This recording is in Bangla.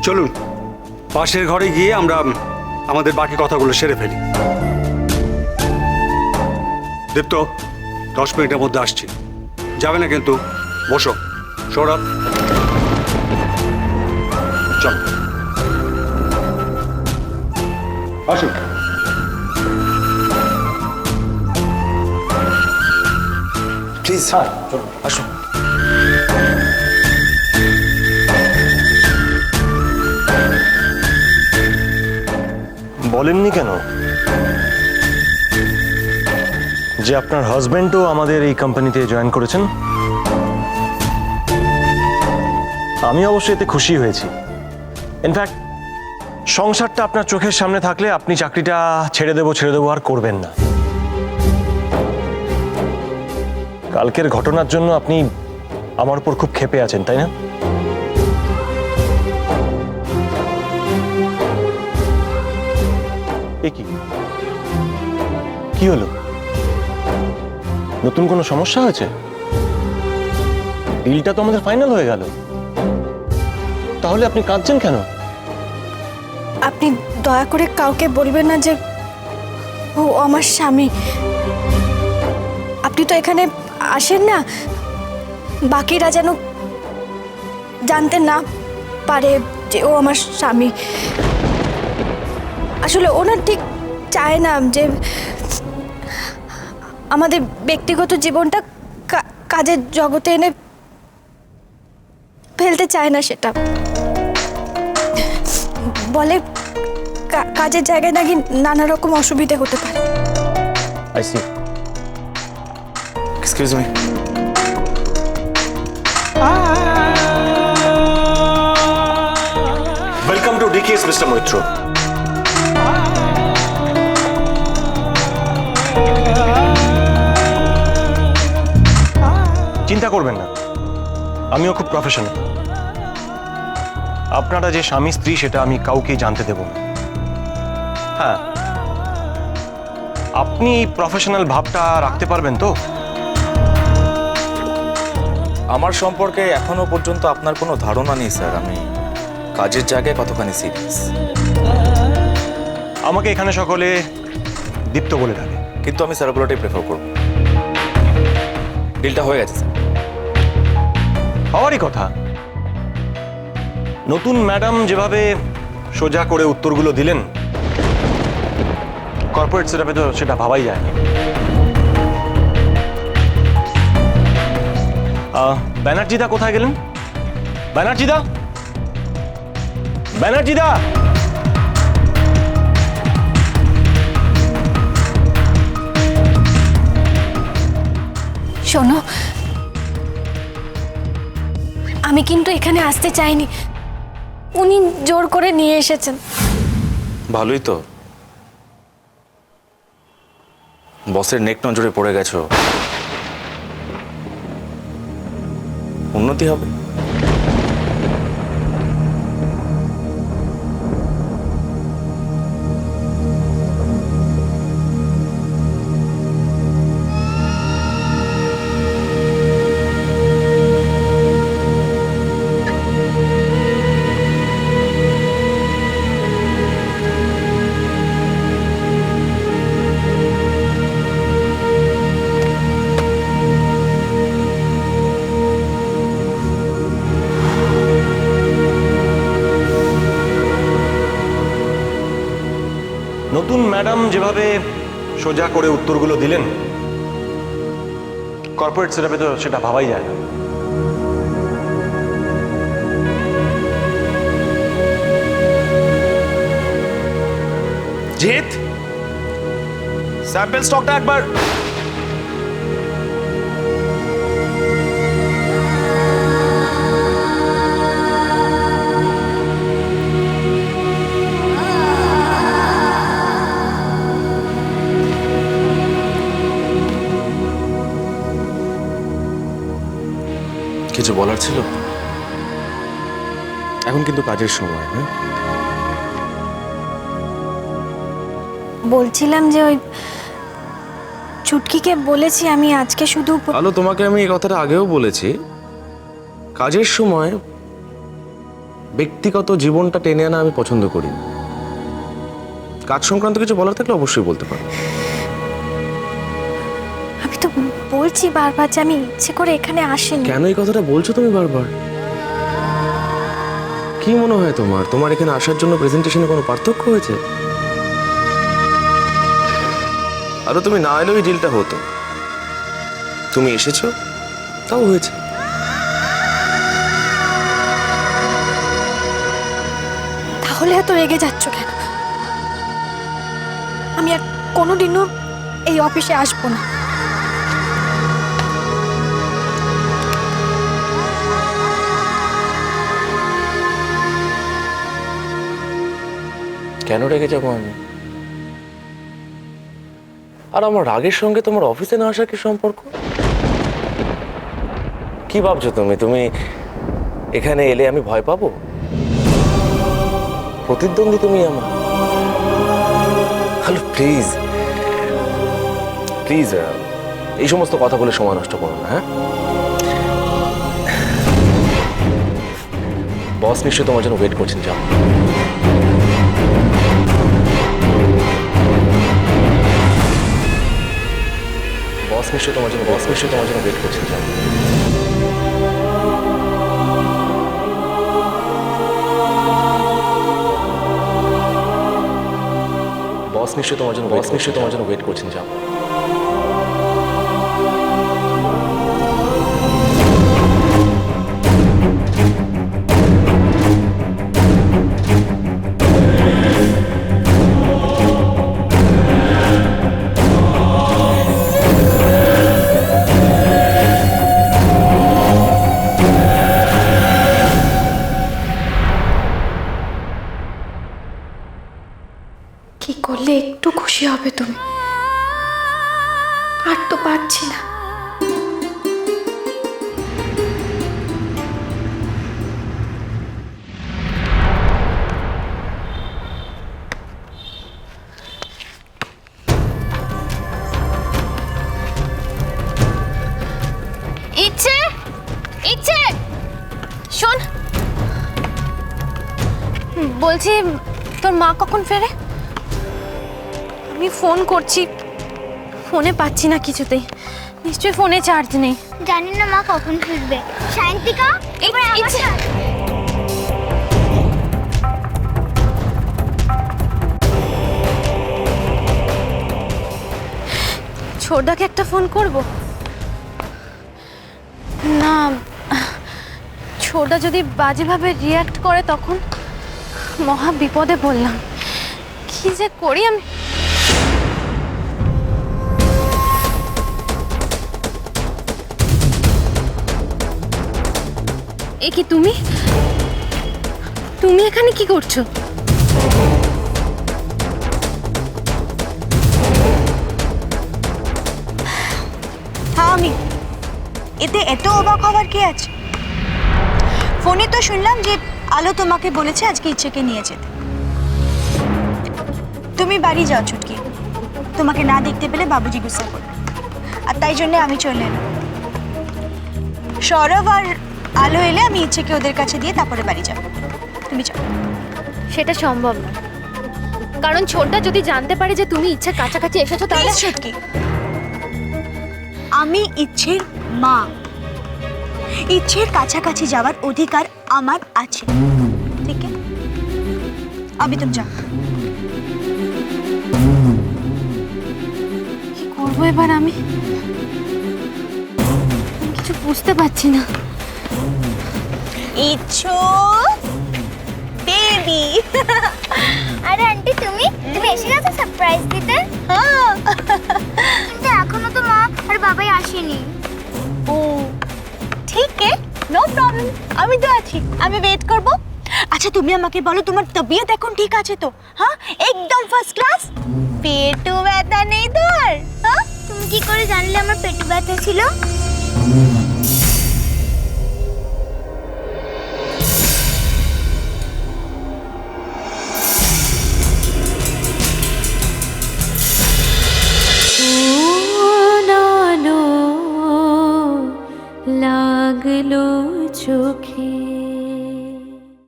চলুন পাশের ঘরে গিয়ে আমরা আমাদের বাকি কথাগুলো সেরে ফেলি। দীপ্ত 10 মিনিটের মধ্যে আসছি, যাবে না কিন্তু। বসো। সৌরভ চল আসুন। প্লিজ স্যার চলুন আসুন। বলেননি কেন যে আপনার হাজবেন্ডও আমাদের এই কোম্পানিতে জয়েন করেছেন? আমি অবশ্যই এতে খুশি হয়েছি। ইনফ্যাক্ট সংসারটা আপনার চোখের সামনে থাকলে আপনি চাকরিটা ছেড়ে দেবো আর করবেন না। কালকের ঘটনার জন্য আপনি আমার উপর খুব ক্ষেপে আছেন, তাই না? এ কি হলো? নতুন কোনো সমস্যা হয়েছে? ডিলটা তো আমাদের ফাইনাল হয়ে গেল, তাহলে আপনি কাঁদছেন কেন? আপনি দয়া করে কাউকে বলবেন না যে ও আমার স্বামী। আপনি তো এখানে আসেন না, বাকিরা যেন জানতে না পারে যে ও আমার স্বামী। আসলে ওনার ঠিক চায় না যে আমাদের ব্যক্তিগত জীবনটা কাজের জগতে এনে ফেলতে চায় না। সেটা বলে কাজের জায়গায় নাকি নানা রকম অসুবিধা হতে পারে। I see. Excuse me. Welcome to DKS mister Maitra. চিন্তা করবেন না, আমিও খুব প্রফেশনাল। আপনারা যে স্বামী স্ত্রী সেটা আমি কাউকেই জানতে দেব না। হ্যাঁ, আপনি প্রফেশনাল ভাবটা রাখতে পারবেন তো? আমার সম্পর্কে এখনো পর্যন্ত আপনার কোনো ধারণা নেই স্যার। আমি কাজের জায়গায় কতখানি সিরিয়াস। আমাকে এখানে সকলে দীপ্ত বলে থাকে, কিন্তু আমি স্যারগুলোটাই প্রেফার করব। ডিলটা হয়ে গেছে স্যার। হওয়ারই কথা। নতুন ম্যাডাম যেভাবে সোজা করে উত্তরগুলো দিলেন, কর্পোরেট সেটআপে তো সেটা ভাবাই যায় না। ব্যানার্জিদা কোথায় গেলেন? ব্যানার্জিদা, ব্যানার্জিদা! শোনো, আমি কিন্তু এখানে আসতে চাইনি, উনি জোর করে নিয়ে এসেছেন। ভালোই তো, বসের নেক নজরে পড়ে গেছো, উন্নতি হবে। নতুন ম্যাডাম যেভাবে সোজা করে উত্তরগুলো দিলেন, কর্পোরেট সেটআপে তো সেটা ভাবাই যায় না। জিৎ, স্যাম্পল স্টকটা একবার। কিছু বলার ছিল? এখন কিন্তু কাজের সময়। হ্যাঁ, বলছিলাম যে ওই চুটকিকে বলেছি আমি আজকে শুধু আলো, তোমাকে আমি এই কথাটা আগেও বলেছি, কাজের সময় ব্যক্তিগত জীবনটা টেনে আনা আমি পছন্দ করি না। কাজ সংক্রান্ত কিছু বলার থাকলে অবশ্যই বলতে পারো। আমি তো বলছি বারবার যে আমি ইচ্ছে করে এখানে আসিনি। কেন এই কথাটা বলছো তুমি বারবার? কি মনে হয় তোমার এখানে আসার জন্য প্রেজেন্টেশনে কোনো পার্থক্য হয়েছে? আরো তুমি না এলেও এই ডিলটা হতো। তুমি এসেছো, তাও হয়েছে। তাহলে এত রেগে যাচ্ছ কেন? আমি আর কোনোদিনও এই অফিসে আসবো না। কেন রেগে যাবো আমি? আর আমার রাগের সঙ্গে তোমার অফিসে না আসার কি সম্পর্ক? কি ভাবছো তুমি এখানে এলে আমি ভয় পাবো? প্রতিদ্বন্দ্বী তুমি আমার। হ্যালো, প্লিজ প্লিজ এই সমস্ত কথা বলে সময় নষ্ট করো না। হ্যাঁ, বস নিশ্চয়ই তোমার জন্য ওয়েট করছেন। যাও। বস নিশ্চয়ই তোমার জন্য ওয়েট করছেন। যাও। বস নিশ্চয়ই তোমার জন্য ওয়েট করছেন। যাও। কি করলে একটু খুশি হবে তুমি? আর তো পারছি না। ইচ্ছে ইচ্ছে শোন, বলছি তোর মা কখন ফেরে? আমি ফোন করছি, ফোনে পাচ্ছি না কিছুতেই। নিশ্চয়ই ফোনে চার্জ নেই। জানি না মা কখন ফিরবে। শান্তিকা, এবার আমার সাথে। ছোটদাকে একটা ফোন করব না? ছোটদা যদি বাজেভাবে রিয়াক্ট করে তখন মহা বিপদে পড়লাম। কি যে করি আমি। এ কি তুমি এখানে কি করছো? হ্যাঁ আমি। এতে এত অবাক হওয়ার কি আছে? ফোনে তো শুনলাম যে আলো তোমাকে বলেছে আজকে ইচ্ছেকে নিয়ে যেতে। তুমি বাড়ি যাও ছুটকি, তোমাকে না দেখতে পেলে বাবুজি গুসা করবে। আর তাই জন্য আমি চলে এলাম। সৌরভ আর আলো এলে আমি ইচ্ছেকে ওদের কাছে দিয়ে তারপরে বাড়ি যাব। তুমি যাও। সেটা সম্ভব না, কারণ ছোটদা যদি জানতে পারে যে তুমি ইচ্ছার কাছাকাছি এসেছো তাহলে। ছুটকি, আমি ইচ্ছের মা। ইচ্ছের কাছাকাছি যাওয়ার অধিকার আমার আছে। ঠিক আছে, अभी तुम जाओ। কি করবো এবার আমি? কিছু বুঝতে পারছি না। ইচ্ছো বেবি। আরে আন্টি, তুমি এসে গেছো সারপ্রাইজ দিতে? হ্যাঁ, কিন্তু এখনো তো মা আর বাবাই আসেনি। ও ঠিক है, নো প্রবলেম। আমি তো আছি, আমি ওয়েট করব। আচ্ছা তুমি আমাকে বলো, তোমার তবিয়ত এখন ঠিক আছে তো? হ্যাঁ, একদম ফার্স্ট ক্লাস? পেটও ব্যথা নেই তোর? হ্যাঁ, তুমি কি করে জানলে আমার পেটে ব্যথা ছিল?